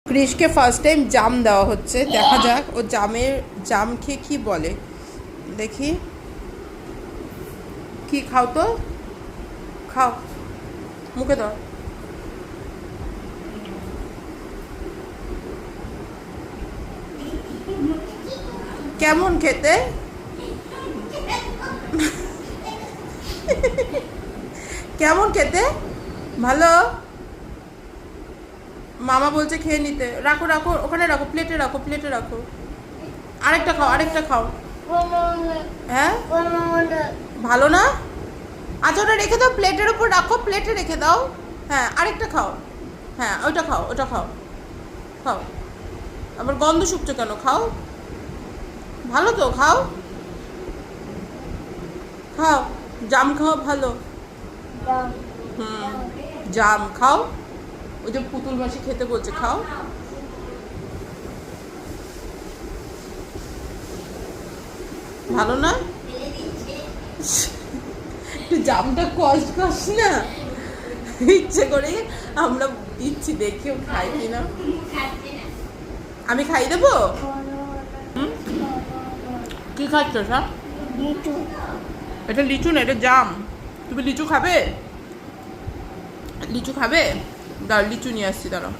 ক্রিশকে first time জাম দেওয়া হচ্ছে, দেখা যাক ও জাম খেয়ে কি বলে। দেখি কি খাও তো, খাও, মুখে দাও। কেমন খেতে? কেমন খেতে? ভালো? মামা বলছে খেয়ে নিতে। রাখো রাখো, ওখানে রাখো, প্লেটে রাখো, প্লেটে রাখো। আরেকটা খাও, আরেকটা খাও। হ্যাঁ, ভালো না? আচ্ছা ওটা রেখে দাও, প্লেটের উপর রাখো, প্লেটে রেখে দাও। হ্যাঁ আরেকটা খাও। হ্যাঁ ওইটা খাও, ওটা খাও, খাও। আবার গন্ধ শুকছে কেন? খাও, ভালো তো, খাও, খাও। জাম খাও, ভালো। হুম, জাম খাও। ওই যে পুতুল মাসি খেতে বলছে, খাও। ভালো না? একটু জামটা কষ্ট কষ্ট না, ইচ্ছে করে আমরা দিচ্ছি, দেখেও খাই কিনা। আমি খাই দেবো? কি খাচ্ছ সব? এটা লিচু না, এটা জাম। তুমি লিচু খাবে? লিচু খাবে? দাঁড়, লিচু নিয়ে আসছি, দাঁড়াও।